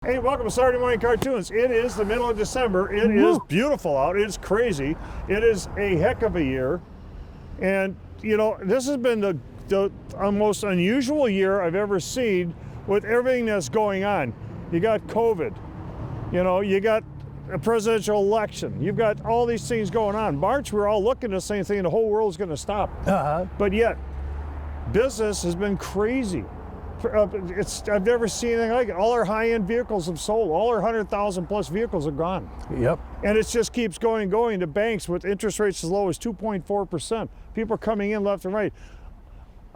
Hey, welcome to Saturday Morning Cartoons. It is the middle of December. It is beautiful out. It's crazy. It is a heck of a year. And, you know, this has been the most unusual year I've ever seen with everything that's going on. You got COVID. You know, you got a presidential election. You've got all these things going on. March, we're all looking at the same thing. The whole world's going to stop. But yet, business has been crazy. I've never seen anything like it. All our high-end vehicles have sold. All our 100,000 plus vehicles are gone. Yep. And it just keeps going and going to banks with interest rates as low as 2.4%. People are coming in left and right.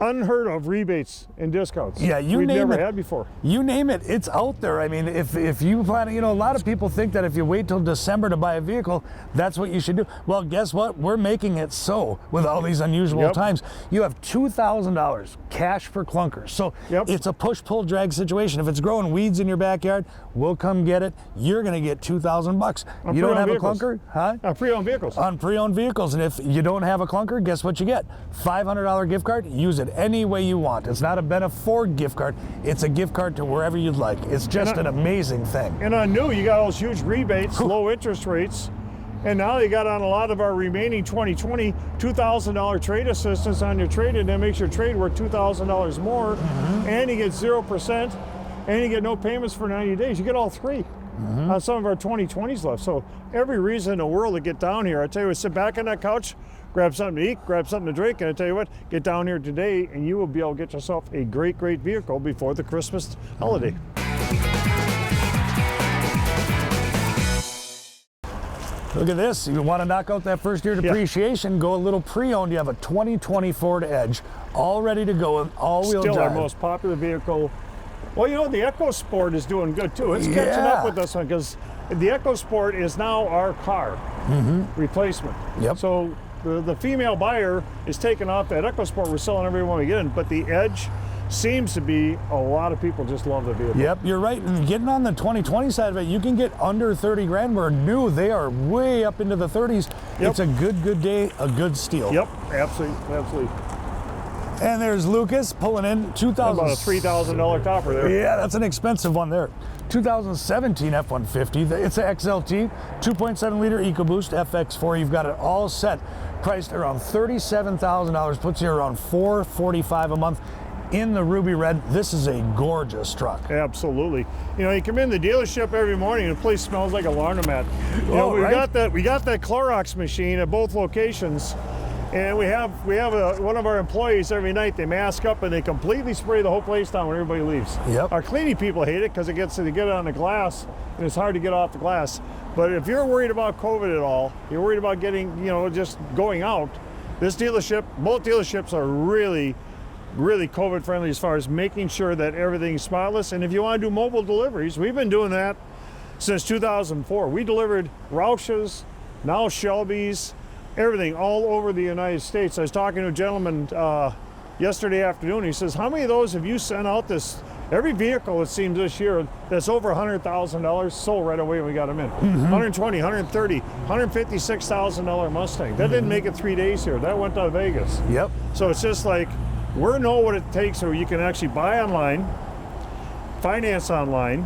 Unheard of rebates and discounts. Yeah, we've never had before. You name it, it's out there. I mean, if you plan, you know, a lot of people think that if you wait till December to buy a vehicle, that's what you should do. Well, guess what? We're making it so with all these unusual times. You have $2,000 cash for clunkers. So it's a push-pull drag situation. If it's growing weeds in your backyard, we'll come get it. You're going to get $2,000. You don't have a clunker, huh? On pre-owned vehicles. On pre-owned vehicles, and if you don't have a clunker, guess what you get? $500 gift card. Use it any way you want. It's not a Benna Ford gift card. It's a gift card to wherever you'd like. It's just an amazing thing. And on new, you got all those huge rebates, low interest rates, and now you got on a lot of our remaining 2020 $2,000 trade assistance on your trade, and that makes your trade worth $2,000 more, and you get 0%, and you get no payments for 90 days. You get all three on some of our 2020s left. So every reason in the world to get down here. I tell you, sit back on that couch, grab something to eat, grab something to drink, and I tell you what, get down here today and you will be able to get yourself a great, great vehicle before the Christmas holiday. Look at this. You want to knock out that first year depreciation, go a little pre-owned. You have a 2020 Ford Edge, all ready to go, all-wheel drive. Still our most popular vehicle. Well, you know, the EcoSport is doing good too. It's catching up with us because the EcoSport is now our car replacement. Yep. So the female buyer is taking off that EcoSport. We're selling every one we get in, but the Edge seems to be, a lot of people just love the vehicle. Yep, you're right. And getting on the 2020 side of it, you can get under 30 grand. Where new, they are way up into the 30s. It's a good day, a good steal. Yep, absolutely, absolutely. And there's Lucas pulling in 2000. About a $3,000 topper there. Yeah, that's an expensive one there. 2017 F-150. It's an XLT, 2.7 liter EcoBoost FX4. You've got it all set, priced around $37,000. Puts you around $445 a month. In the ruby red, this is a gorgeous truck. Absolutely. You know, you come in the dealership every morning and the place smells like a laundromat. You know, we got that Clorox machine at both locations. And we have one of our employees every night. They mask up and they completely spray the whole place down when everybody leaves. Yep. Our cleaning people hate it because they get it on the glass and it's hard to get off the glass. But if you're worried about COVID at all, you're worried about getting, you know, just going out, this dealership, both dealerships are really COVID friendly as far as making sure that everything's spotless. And if you want to do mobile deliveries, we've been doing that since 2004. We delivered Roush's, now Shelby's, everything all over the United States. I was talking to a gentleman yesterday afternoon. He says, how many of those have you sent out this? Every vehicle, it seems, this year that's over $100,000 sold right away when we got them in. 120, 130, $156,000 Mustang. That didn't make it 3 days here. That went to Vegas. Yep. So it's just like, we know what it takes so you can actually buy online, finance online,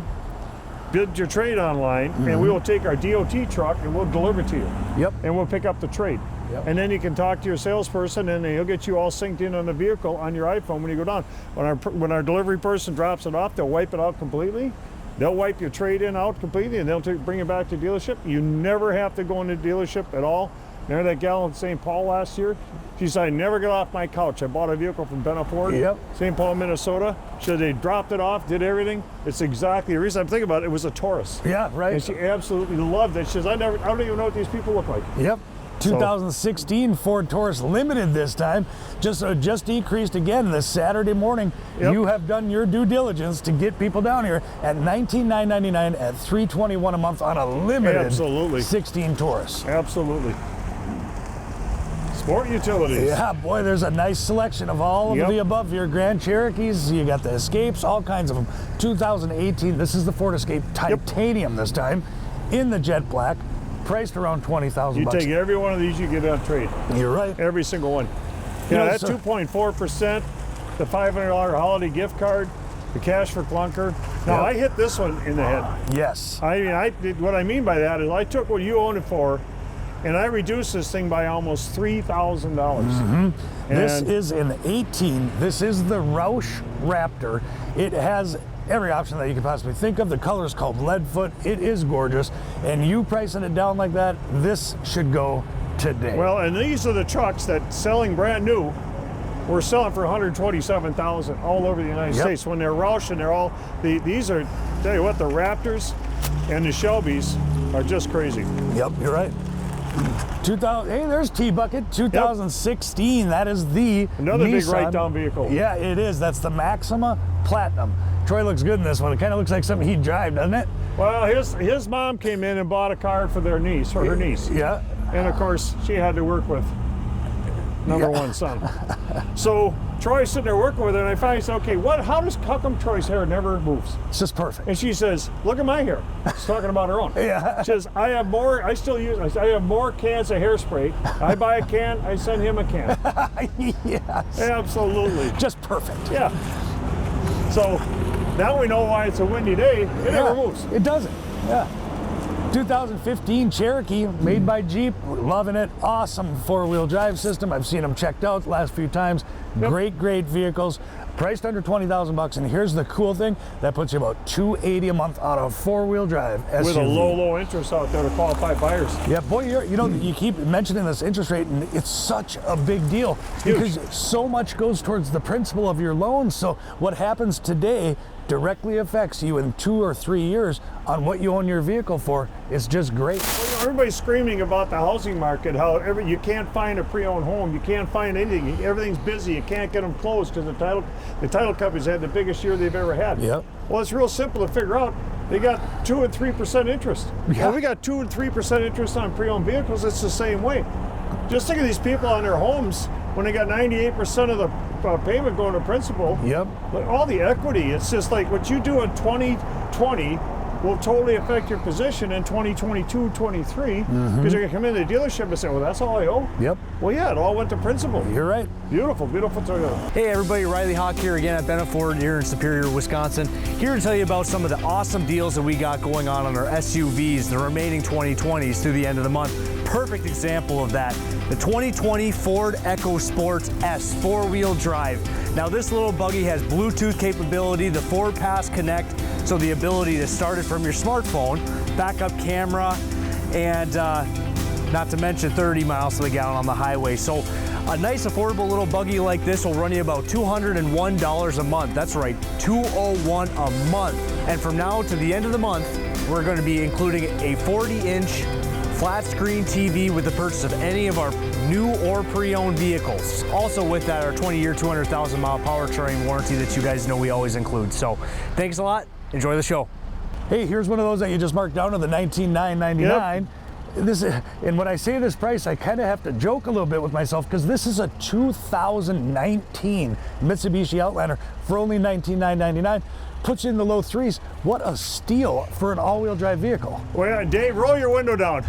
bid your trade online, and we will take our DOT truck and we'll deliver to you. Yep. And we'll pick up the trade. Yep. And then you can talk to your salesperson and he'll get you all synced in on the vehicle on your iPhone when you go down. When our delivery person drops it off, they'll wipe it out completely. They'll wipe your trade in out completely and they'll bring it back to the dealership. You never have to go into the dealership at all. Remember that gal in St. Paul last year? She said, I never got off my couch. I bought a vehicle from Benna Ford, St. Paul, Minnesota. She said they dropped it off, did everything. It's exactly the reason I'm thinking about it. It was a Taurus. Yeah, right. And she absolutely loved it. She says, I don't even know what these people look like. Yep. 2016 Ford Taurus Limited this time, just decreased again this Saturday morning. You have done your due diligence to get people down here at $19,999 at $321 a month on a limited 16 Taurus. Absolutely. Sport utilities. Yeah, boy, there's a nice selection of all of the above here. Grand Cherokees, you got the Escapes, all kinds of them. 2018, this is the Ford Escape Titanium this time, in the jet black, priced around $20,000. You take every one of these, you get on trade. You're right. Every single one. Yeah, that 2.4%, the $500 holiday gift card, the cash for clunker. Now, Yep. I hit this one in the head. Yes. I mean, what I mean by that is I took what you owned it for, and I reduced this thing by almost $3,000. This is an 18. This is the Roush Raptor. It has every option that you could possibly think of. The color is called Leadfoot. It is gorgeous. And you pricing it down like that, this should go today. Well, and these are the trucks that selling brand new, we're selling for $127,000 all over the United States. When they're Roush and they're all, these are, tell you what, the Raptors and the Shelbys are just crazy. Yep, you're right. 2000. Hey, there's T-Bucket. 2016. That is the Another Nissan. big right-down vehicle. Yeah, it is. That's the Maxima Platinum. Troy looks good in this one. It kind of looks like something he'd drive, doesn't it? Well, his mom came in and bought a car for their niece, or her niece. Yeah. And of course, she had to work with number one son. So Troy's sitting there working with her, and I finally said, okay, how come Troy's hair never moves? It's just perfect. And she says, look at my hair. She's talking about her own. Yeah. She says, I have more cans of hairspray. I buy a can, I send him a can. Yes. Absolutely. Just perfect. Yeah. So now we know why it's a windy day. It never moves. It doesn't. Yeah. 2015 Cherokee, made by Jeep. We're loving it. Awesome four-wheel drive system. I've seen them checked out the last few times. Great vehicles. Priced under $20,000. And here's the cool thing: that puts you about $280 a month on a four-wheel drive SUV. With a low interest out there to qualify buyers. Yeah, boy, you keep mentioning this interest rate, and it's such a big deal because so much goes towards the principal of your loan. So what happens today directly affects you in 2 or 3 years on what you own your vehicle for. It's just great. Well, everybody's screaming about the housing market, how you can't find a pre-owned home, you can't find anything, everything's busy, you can't get them closed because the title companies had the biggest year they've ever had. Yep. Well, it's real simple to figure out. They got 2 and 3% interest. Yeah. Well, we got 2 and 3% interest on pre-owned vehicles. It's the same way. Just think of these people on their homes when they got 98% of the payment going to principal. Yep. But all the equity, it's just like what you do in 2020 will totally affect your position in 2022, 23, because you're going to come into the dealership and say, well, that's all I owe? Yep. Well, yeah, it all went to principal. You're right. Beautiful, beautiful Toyota. Hey everybody, Riley Hawk here again at Benna Ford here in Superior, Wisconsin. Here to tell you about some of the awesome deals that we got going on our SUVs, the remaining 2020s through the end of the month. Perfect example of that. The 2020 Ford EcoSport S 4-wheel drive. Now this little buggy has Bluetooth capability, the Ford Pass Connect, so the ability to start it from your smartphone, backup camera, and not to mention 30 miles to the gallon on the highway. So a nice affordable little buggy like this will run you about $201 a month. That's right, $201 a month. And from now to the end of the month, we're going to be including a 40-inch flat screen TV with the purchase of any of our new or pre-owned vehicles. Also with that, our 20-year, 200,000-mile powertrain warranty that you guys know we always include. So thanks a lot. Enjoy the show. Hey, here's one of those that you just marked down to the $19,999. This is, and when I say this price, I kind of have to joke a little bit with myself because this is a 2019 Mitsubishi Outlander for only $19,999. Puts you in the low threes. What a steal for an all-wheel drive vehicle. Well, Dave, roll your window down.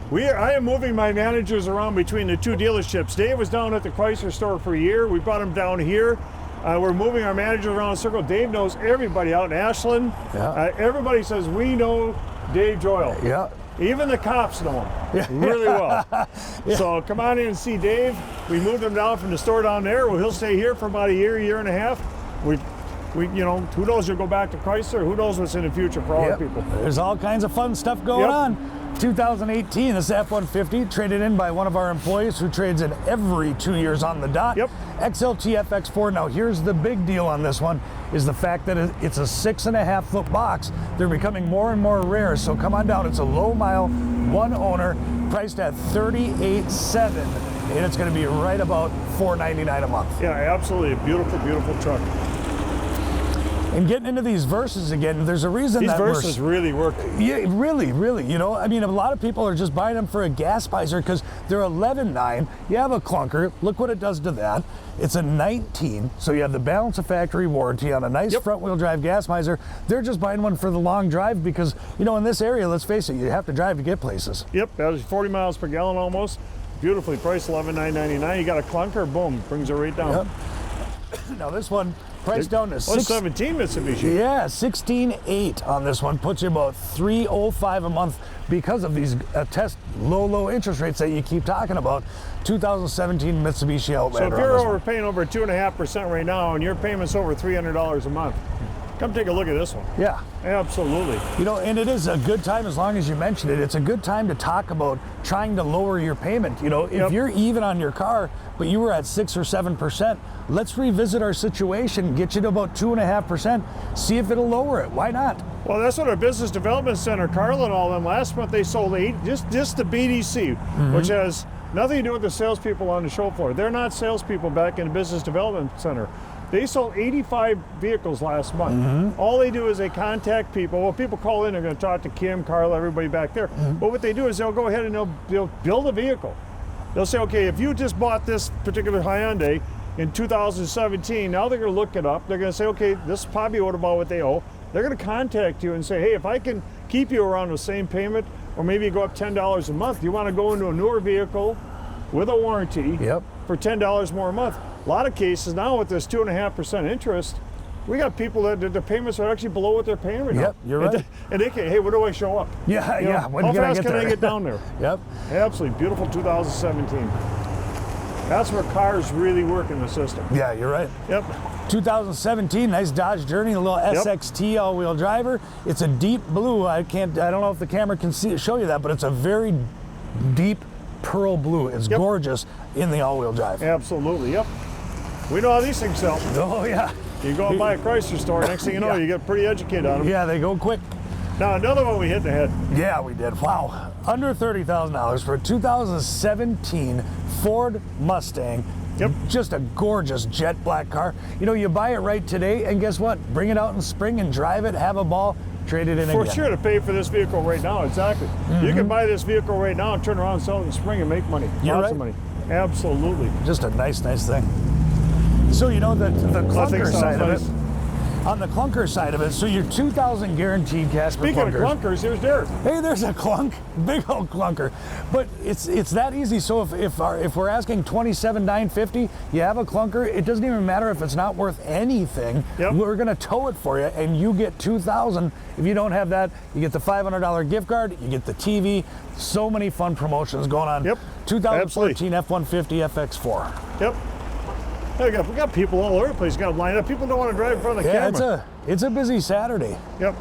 I am moving my managers around between the two dealerships. Dave was down at the Chrysler store for a year. We brought him down here. We're moving our managers around the circle. Dave knows everybody out in Ashland. Yeah. Everybody says we know Dave Joyle. Yeah. Even the cops know him really well. So come on in and see Dave. We moved him down from the store down there. Well, he'll stay here for about a year and a half. We, who knows, you'll go back to Chrysler. Who knows what's in the future for all the people. There's all kinds of fun stuff going on. 2018, this F-150 traded in by one of our employees who trades in every 2 years on the dot. XLT FX4. Now here's the big deal on this one is the fact that it's a 6.5-foot box. They're becoming more and more rare, so come on down. It's a low mile, one owner, priced at $38,700, and it's going to be right about $499 a month. Yeah, absolutely. A beautiful, beautiful truck. And getting into these Versas again, there's a reason these that Versas really work. Yeah, really. I mean, a lot of people are just buying them for a gas miser because they're 11.9. You have a clunker. Look what it does to that. It's a 19, so you have the balance of factory warranty on a nice front-wheel drive gas miser. They're just buying one for the long drive because, in this area, let's face it, you have to drive to get places. Yep, that was 40 miles per gallon almost. Beautifully priced, $11,999. You got a clunker, boom, brings it right down. Now this one, Price down to 17 Mitsubishi. Yeah, 16.8 on this one. Puts you about $305 a month because of these test low interest rates that you keep talking about. 2017 Mitsubishi Outlander. So if you're overpaying over 2.5% right now and your payment's over $300 a month, come take a look at this one. Yeah. Absolutely. You know, and it is a good time, as long as you mention it, it's a good time to talk about trying to lower your payment. You know, if you're even on your car, but you were at 6 or 7%, let's revisit our situation, get you to about 2.5%, see if it'll lower it. Why not? Well, that's what our business development center, Carla and all them, last month they sold just the BDC, which has nothing to do with the salespeople on the show floor. They're not salespeople back in the business development center. They sold 85 vehicles last month. All they do is they contact people. Well, people call in, they're going to talk to Kim, Carla, everybody back there. But what they do is they'll go ahead and they'll build a vehicle. They'll say, okay, if you just bought this particular Hyundai in 2017, now they're going to look it up. They're going to say, okay, this is probably about what they owe. They're going to contact you and say, hey, if I can keep you around the same payment, or maybe go up $10 a month, you want to go into a newer vehicle with a warranty for $10 more a month. A lot of cases now with this 2.5% interest, we got people that their payments are actually below what they're paying right now. Yep, you're right. And they can, hey, where do I show up? Yeah, You know, yeah. When how can I fast get can there? I get down there? Yep. Absolutely beautiful 2017. That's where cars really work in the system. Yeah, you're right. Yep. 2017, nice Dodge Journey, a little SXT all-wheel driver. It's a deep blue. I don't know if the camera can show you that, but it's a very deep pearl blue. It's gorgeous in the all-wheel drive. Absolutely. Yep. We know how these things sell. Oh yeah. You go and buy a Chrysler store, next thing you know, you get pretty educated on them. Yeah, they go quick. Now another one we hit in the head. Yeah, we did. Wow. Under $30,000 for a 2017 Ford Mustang. Yep. Just a gorgeous jet black car. You know, you buy it right today, and guess what? Bring it out in spring and drive it, have a ball, trade it in again. For sure to pay for this vehicle right now, exactly. You can buy this vehicle right now and turn around and sell it in spring and make money. Lots of money. Absolutely. Just a nice thing. So you know the clunker side of it. On the clunker side of it, so your 2,000 guaranteed cash for Speaking of clunkers. clunkers, here's Derek. Hey, there's a clunk, big old clunker. But it's that easy. So if we're asking $27,950, you have a clunker. It doesn't even matter if it's not worth anything. Yep. We're gonna tow it for you, and you get $2,000. If you don't have that, you get the $500 gift card. You get the TV. So many fun promotions going on. Yep. 2014 F-150 FX4. Yep. We got people all over the place. Got them lined up. People don't want to drive in front of the camera. It's a busy Saturday. Yep.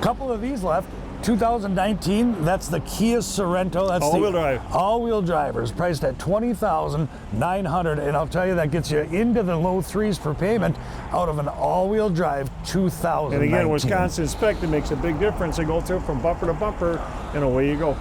Couple of these left. 2019, that's the Kia Sorrento. That's all-wheel drive. All-wheel drivers, priced at $20,900, and I'll tell you that gets you into the low threes for payment out of an all-wheel drive 2019. And again, Wisconsin inspected makes a big difference. They go through from bumper to bumper, and away you go.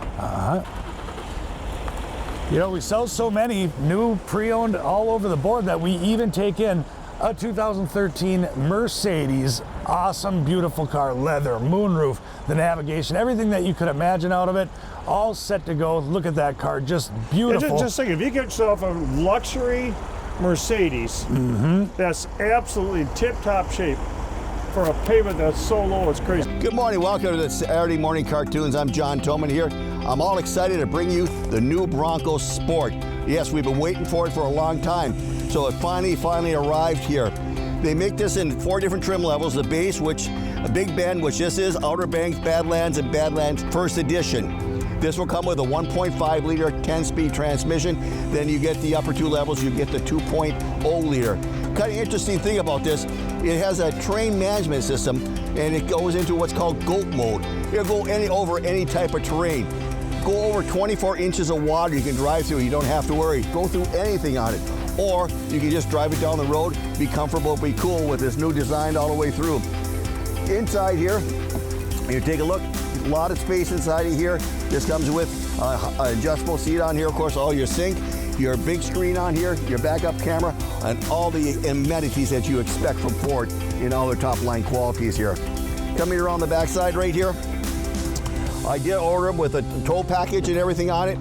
You know, we sell so many new pre-owned all over the board that we even take in a 2013 Mercedes. Awesome, beautiful car, leather, moonroof, the navigation, everything that you could imagine out of it, all set to go. Look at that car, just beautiful. Yeah, just think, if you get yourself a luxury Mercedes, that's absolutely tip-top shape for a payment that's so low, it's crazy. Good morning, welcome to the Saturday Morning Cartoons. I'm John Toman here. I'm all excited to bring you the new Bronco Sport. Yes, we've been waiting for it for a long time, so it finally arrived here. They make this in 4 different trim levels. The base, which a Big Bend, which this is, Outer Banks, Badlands, and Badlands First Edition. This will come with a 1.5 liter 10-speed transmission. Then you get the upper 2 levels, you get the 2.0 liter. Kind of interesting thing about this, it has a terrain management system, and it goes into what's called GOAT mode. It'll go over any type of terrain. Go over 24 inches of water you can drive through. You don't have to worry. Go through anything on it. Or you can just drive it down the road, be comfortable, be cool with this new design all the way through. Inside here, you take a look, a lot of space inside of here. This comes with an adjustable seat on here, of course, all your sync, your big screen on here, your backup camera, and all the amenities that you expect from Ford in all their top line qualities here. Coming around the backside right here, I did order them with a tow package and everything on it,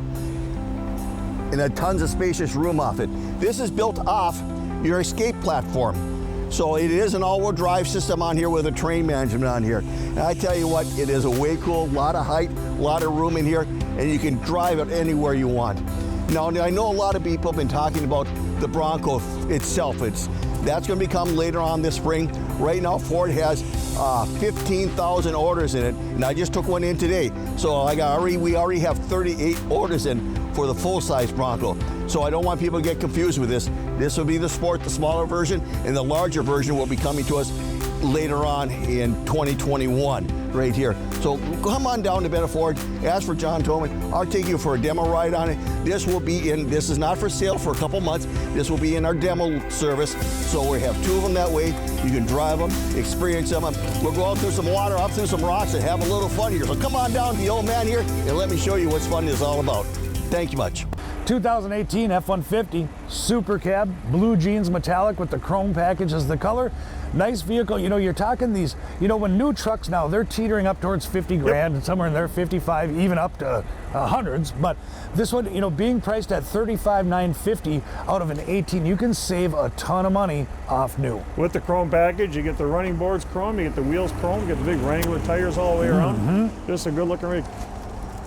and a tons of spacious room off it. This is built off your Escape platform. So it is an all-wheel drive system on here with a terrain management on here. And I tell you what, it is a way cool, lot of height, a lot of room in here, and you can drive it anywhere you want. Now, I know a lot of people have been talking about the Bronco itself. That's going to become later on this spring. Right now, Ford has 15,000 orders in it, and I just took one in today. So we already have 38 orders in for the full-size Bronco. So I don't want people to get confused with this. This will be the Sport, the smaller version, and the larger version will be coming to us later on in 2021 right here. So come on down to Benna Ford, ask for John Toman. I'll take you for a demo ride on it. This is not for sale for a couple months. This will be in our demo service. So we have 2 of them that way. You can drive them, experience them. We'll go out through some water, up through some rocks, and have a little fun here. So come on down to the old man here and let me show you what fun is all about. Thank you much. 2018 F-150 Super Cab, blue jeans metallic with the chrome package as the color. Nice vehicle. You know, you're talking these, you know, when new trucks now, they're teetering up towards 50 grand, and somewhere in there 55, even up to hundreds. But this one, you know, being priced at $35,950 out of an 18, you can save a ton of money off new. With the chrome package, you get the running boards chrome, you get the wheels chrome, you get the big Wrangler tires all the way around. Just a good looking rig.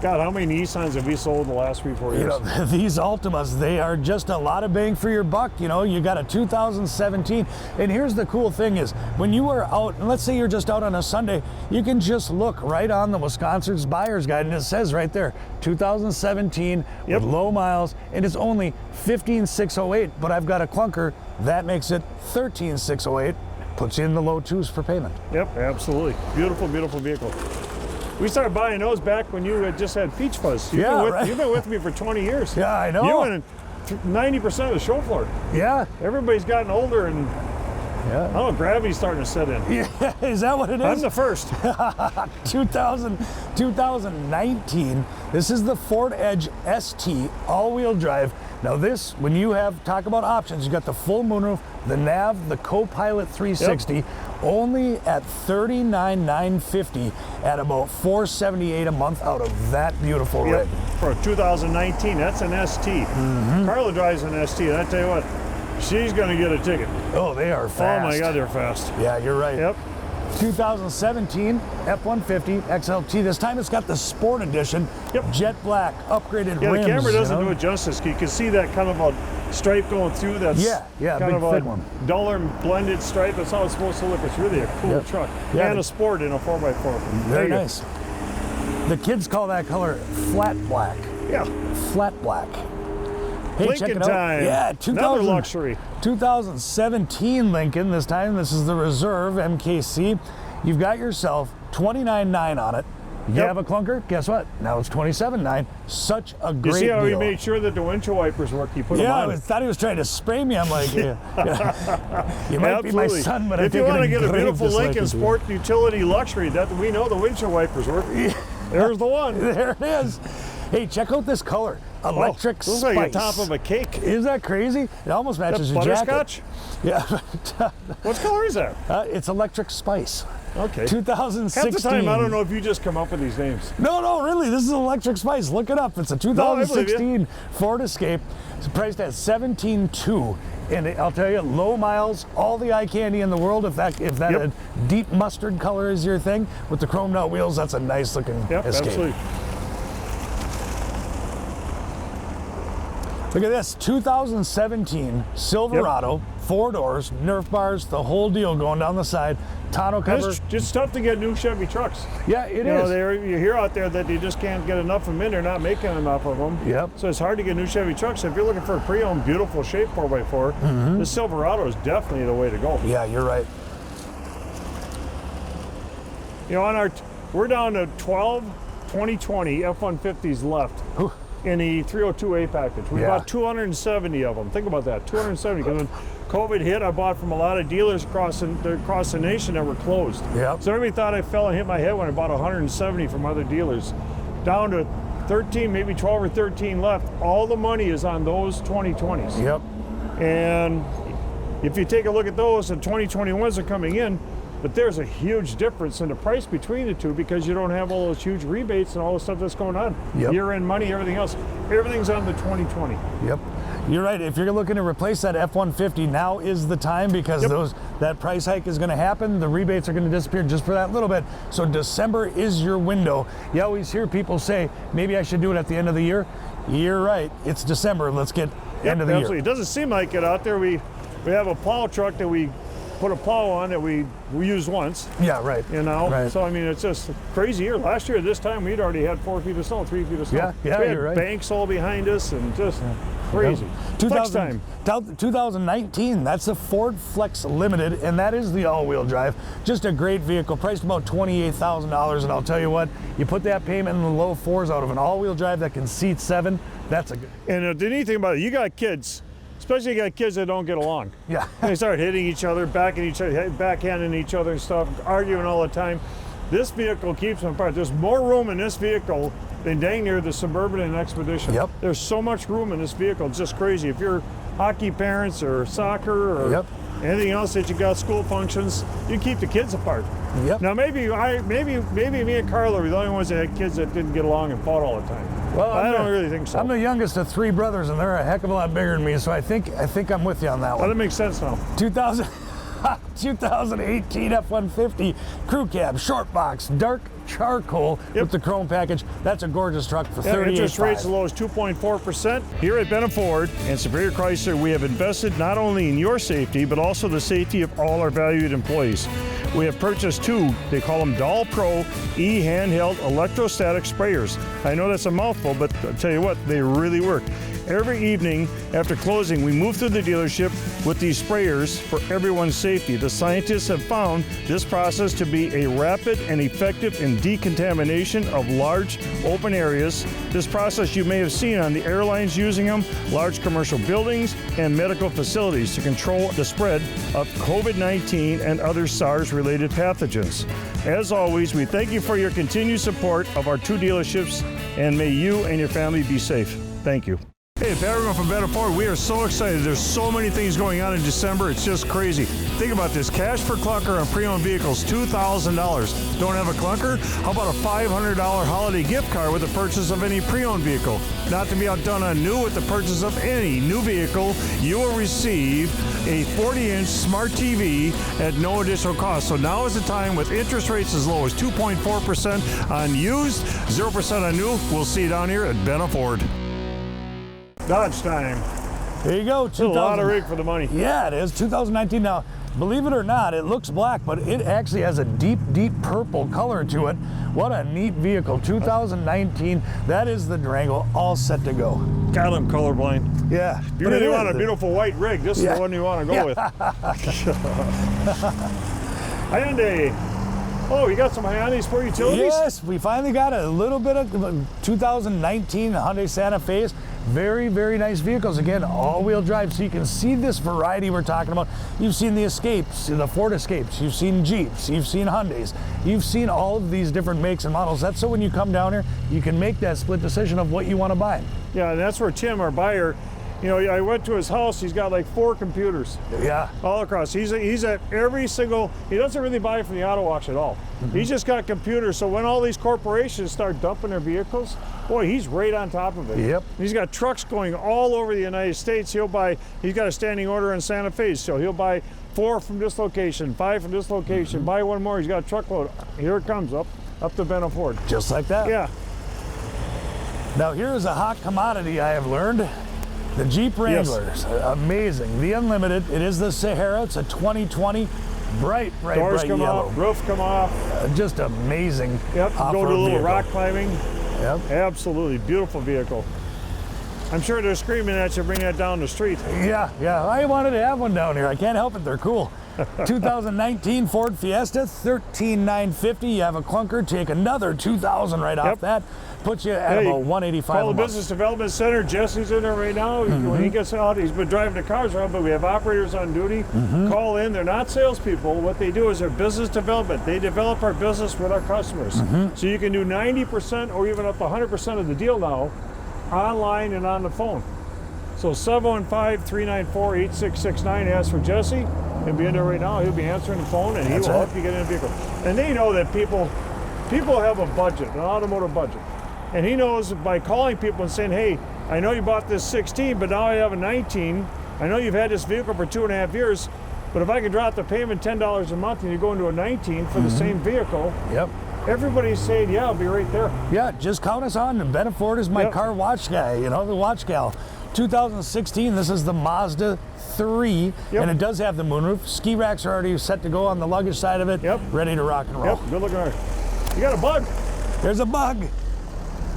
God, how many Nissans have we sold in the last 3-4 years? You know, these Altimas, they are just a lot of bang for your buck. You know, you got a 2017, and here's the cool thing is, when you are out, and let's say you're just out on a Sunday, you can just look right on the Wisconsin's Buyer's Guide, and it says right there, 2017 with low miles, and it's only 15,608, but I've got a clunker, that makes it 13,608, puts you in the low 2s for payment. Yep, absolutely. Beautiful, beautiful vehicle. We started buying those back when you had just had Peach Fuzz. You've been with me for 20 years. Yeah, I know. You went in 90% of the show floor. Yeah. Everybody's gotten older, and I don't know, gravity's starting to set in. Yeah, is that what it is? I'm the first. 2019. This is the Ford Edge ST all-wheel drive. Now this, when you talk about options, you got the full moonroof, the nav, the Co-Pilot 360, only at $39,950 at about $478 a month out of that beautiful rig. For 2019, that's an ST. Carla drives an ST, and I tell you what, she's going to get a ticket. Oh, they are fast. Oh my God, they're fast. Yeah, you're right. Yep. 2017 F-150 XLT. This time it's got the Sport Edition. Jet black, upgraded rims. Yeah, the camera doesn't do it justice. You can see that kind of a stripe going through. That's kind of a duller blended stripe. That's how it's supposed to look. It's really a cool truck. Yeah, and a Sport in a 4x4. Very nice. The kids call that color flat black. Yeah. Flat black. Hey, Lincoln check it out. time. Yeah, another luxury. 2017 Lincoln. This time, this is the Reserve MKC. You've got yourself $29,900 on it. You have a clunker. Guess what? Now it's $27,900. Such a great deal. You see how he made sure that the windshield wipers work? You put them on. I thought he was trying to spray me. I'm like, you might be my son, but if you want to get a beautiful Lincoln like Sport utility luxury, that we know the windshield wipers work. There's the one. There it is. Hey, check out this color. Electric Spice. Looks like the top of a cake. Is that crazy? It almost matches your butterscotch? jacket. Yeah. What color is that? It's Electric Spice. Okay. 2016. Half the time, I don't know if you just come up with these names. No, really. This is Electric Spice. Look it up. It's a 2016 Ford Escape. It's priced at $17,200. And I'll tell you, low miles, all the eye candy in the world. If that deep mustard color is your thing, with the chromed out wheels, that's a nice looking Escape. Absolutely. Look at this, 2017 Silverado, 4 doors, Nerf bars, the whole deal going down the side, tonneau cover. It's just tough to get new Chevy trucks. Yeah, it is. You hear out there that you just can't get enough of them in. They're not making enough of them. Yep. So it's hard to get new Chevy trucks. If you're looking for a pre-owned, beautiful shape 4x4, the Silverado is definitely the way to go. Yeah, you're right. You know, we're down to 12 2020 F-150s left. Ooh. In the 302A package. We bought 270 of them. Think about that, 270. Because when COVID hit, I bought from a lot of dealers across the nation that were closed. Yep. So everybody thought I fell and hit my head when I bought 170 from other dealers. Down to 13, maybe 12 or 13 left. All the money is on those 2020s. Yep. And if you take a look at those, the 2021s are coming in, but there's a huge difference in the price between the two because you don't have all those huge rebates and all the stuff that's going on. Yep. Year-end money, everything else. Everything's on the 2020. Yep. You're right. If you're looking to replace that F-150, now is the time because that price hike is going to happen. The rebates are going to disappear just for that little bit. So December is your window. You always hear people say, maybe I should do it at the end of the year. You're right. It's December. Let's get end of the absolutely. year. It doesn't seem like it out there. We have a plow truck that we put a plow on that we used once. Yeah, right. You know, Right. so I mean, it's just a crazy year. Last year at this time, we'd already had 4 feet of snow, 3 feet of snow. Yeah, we had you're right. banks all behind us and just crazy. Flex time. 2019, that's the Ford Flex Limited, and that is the all-wheel drive. Just a great vehicle, priced about $28,000, and I'll tell you what, you put that payment in the low fours out of an all-wheel drive that can seat 7, that's a good. And the neat thing about it, you got kids, especially you got kids that don't get along. Yeah. They start hitting each other, backing each other, backhanding each other and stuff, arguing all the time. This vehicle keeps them apart. There's more room in this vehicle than dang near the Suburban and Expedition. Yep. There's so much room in this vehicle. It's just crazy. If you're hockey parents or soccer or Yep. anything else that you got school functions, you keep the kids apart. Yep. Now maybe me and Carla were the only ones that had kids that didn't get along and fought all the time. Well, I don't really think so. I'm the youngest of 3 brothers, and they're a heck of a lot bigger than me, so I think I'm with you on that Well, one. that makes sense now. 2018 F-150 crew cab, short box, dark charcoal with the chrome package. That's a gorgeous truck for $38,500. Interest rates as low as 2.4%. Here at Benna Ford and Superior Chrysler, we have invested not only in your safety, but also the safety of all our valued employees. We have purchased 2, they call them Doll Pro e-handheld electrostatic sprayers. I know that's a mouthful, but I'll tell you what, they really work. Every evening after closing, we move through the dealership with these sprayers for everyone's safety. The scientists have found this process to be a rapid and effective in decontamination of large open areas. This process you may have seen on the airlines using them, large commercial buildings, and medical facilities to control the spread of COVID-19 and other SARS-related pathogens. As always, we thank you for your continued support of our 2 dealerships, and may you and your family be safe. Thank you. Hey, everyone from Benna Ford, we are so excited. There's so many things going on in December. It's just crazy. Think about this. Cash for clunker on pre-owned vehicles, $2,000. Don't have a clunker? How about a $500 holiday gift card with the purchase of any pre-owned vehicle? Not to be outdone on new, with the purchase of any new vehicle, you will receive a 40-inch smart TV at no additional cost. So now is the time, with interest rates as low as 2.4% on used, 0% on new. We'll see you down here at Benna Ford. Dodge time. There you go. It's a lot of rig for the money. Yeah, it is. 2019. Now, believe it or not, it looks black, but it actually has a deep, deep purple color to it. What a neat vehicle. 2019. That is the Durango, all set to go. God, I'm colorblind. Yeah. If you really want a beautiful white rig, this is the one you want to go with. Hyundai. Oh, you got some Hyundais for utilities? Yes, we finally got a little bit of 2019 Hyundai Santa Fe's. Very, very nice vehicles. Again, all-wheel drive, so you can see this variety we're talking about. You've seen the Escapes, the Ford Escapes. You've seen Jeeps. You've seen Hyundais. You've seen all of these different makes and models. That's so when you come down here, you can make that split decision of what you want to buy. Yeah, and that's where Tim, our buyer, you know, I went to his house. He's got like 4 computers. Yeah. All across. He's at every single. He doesn't really buy from the auto auction at all. He's just got computers. So when all these corporations start dumping their vehicles, boy, he's right on top of it. Yep. He's got trucks going all over the United States. He's got a standing order in Santa Fe, so he'll buy 4 from this location, 5 from this location, buy 1 more. He's got a truckload. Here it comes up to Benna Ford. Just like that. Yeah. Now here is a hot commodity I have learned. The Jeep Wranglers, amazing. The Unlimited, it is the Sahara. It's a 2020, bright Doors come yellow. off, roof come off. Just amazing. Yep, go do a little vehicle. rock climbing. Yep. Absolutely beautiful vehicle. I'm sure they're screaming at you, bring that down the street. Yeah. I wanted to have one down here. I can't help it. They're cool. 2019 Ford Fiesta, $13,950. You have a clunker, take another $2,000 right off that. Puts you at about $185. Call the Business Development Center. Jesse's in there right now. When he gets out, he's been driving the cars around, but we have operators on duty. Call in. They're not salespeople. What they do is they're business development. They develop our business with our customers. So you can do 90% or even up to 100% of the deal now online and on the phone. So 715-394-8669. Ask for Jesse. He'll be in there right now. He'll be answering the phone, and he will help you get in a vehicle. And they know that people have a budget, an automotive budget. And he knows by calling people and saying, hey, I know you bought this 16, but now I have a 19. I know you've had this vehicle for 2.5 years, but if I could drop the payment $10 a month and you go into a 19 for the same vehicle, everybody's saying, yeah, I'll be right there. Yeah, just count us on. Benna Ford is my car watch guy, you know, the watch gal. 2016, this is the Mazda 3, Yep. and it does have the moonroof. Ski racks are already set to go on the luggage side of it, Yep. ready to rock and roll. Yep, good looking car. You got a bug. There's a bug.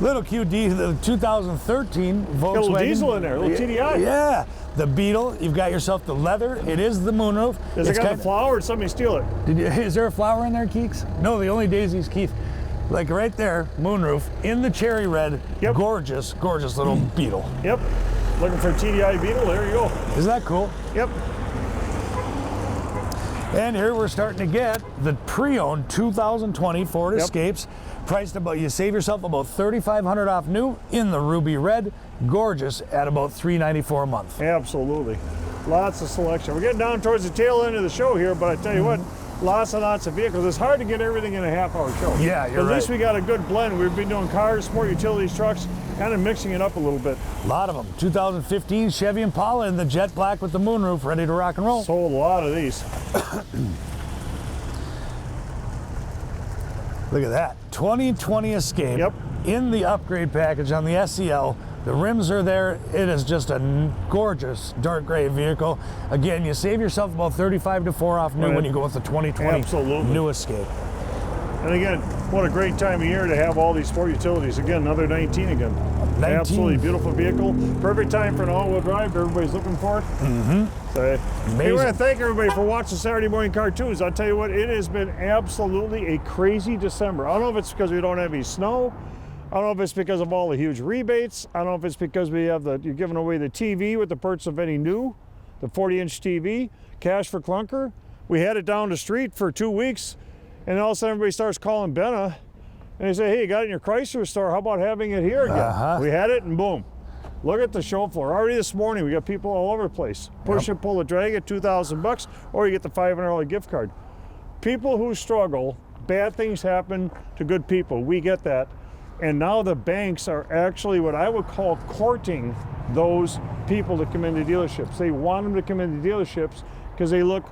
Little QD, the 2013 Volkswagen. Got a little diesel in there, a little TDI. Yeah, the Beetle. You've got yourself the leather. It is the moonroof. Does it got the flower or did somebody steal it? Is there a flower in there, Keeks? No, the only daisies, Keith. Like right there, moonroof in the cherry red. Yep. Gorgeous, gorgeous little Beetle. Yep. Looking for a TDI Beetle, there you go. Isn't that cool? Yep. And here we're starting to get the pre-owned 2020 Ford Yep. Escapes. Priced about, you save yourself about $3,500 off new in the ruby red. Gorgeous at about $394 a month. Absolutely. Lots of selection. We're getting down towards the tail end of the show here, but I tell you what, lots and lots of vehicles. It's hard to get everything in a half-hour show. Yeah, you're At least right. we got a good blend. We've been doing cars, sport utilities, trucks, kind of mixing it up a little bit. A lot of them. 2015 Chevy Impala in the jet black with the moonroof, ready to rock and roll. Sold a lot of these. Look at that. 2020 Escape Yep. in the upgrade package on the SEL. The rims are there. It is just a gorgeous dark gray vehicle. Again, you save yourself about 35 to 4 off new Right. when you go with the 2020 Absolutely. new Escape. And again, what a great time of year to have all these sport utilities. Again, another 19 again. 19. Absolutely beautiful vehicle. Perfect time for an all-wheel drive. Everybody's looking for it. Mm-hmm. So, hey, we want to thank everybody for watching Saturday Morning Cartoons. I'll tell you what, it has been absolutely a crazy December. I don't know if it's because we don't have any snow. I don't know if it's because of all the huge rebates. I don't know if it's because we have you're giving away the TV with the purchase of any new, the 40-inch TV, cash for Clunker. We had it down the street for 2 weeks, and all of a sudden everybody starts calling Benna, and they say, hey, you got it in your Chrysler store, how about having it here again? We had it, and boom. Look at the show floor. Already this morning, we got people all over the place. Push it, pull it, drag it, $2,000, or you get the $500 gift card. People who struggle, bad things happen to good people. We get that. And now the banks are actually what I would call courting those people to come into dealerships. They want them to come into dealerships because they look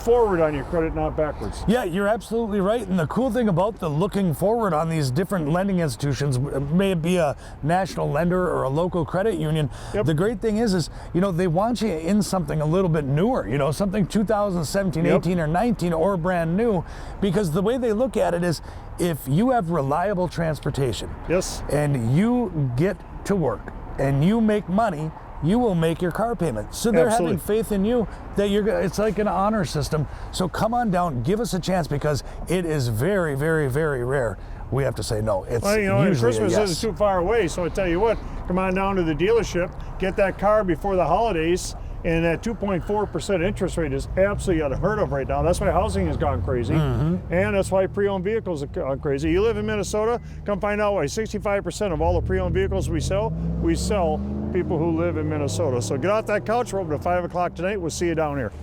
forward on your credit, not backwards. Yeah, you're absolutely right. And the cool thing about the looking forward on these different lending institutions, may it be a national lender or a local credit union, the great thing is, you know, they want you in something a little bit newer, you know, something 2017, 18, or 19, or brand new, because the way they look at it is, if you have reliable transportation, and you get to work, and you make money, you will make your car payment. So they're having faith in you that it's like an honor system. So come on down, give us a chance, because it is very, very, very rare we have to say no. It's well, you know, and usually Christmas a yes. isn't too far away, so I tell you what, come on down to the dealership, get that car before the holidays, and that 2.4% interest rate is absolutely unheard of right now. That's why housing has gone crazy, and that's why pre-owned vehicles are gone crazy. You live in Minnesota, come find out why 65% of all the pre-owned vehicles we sell people who live in Minnesota. So get off that couch. We're open at 5 o'clock tonight. We'll see you down here.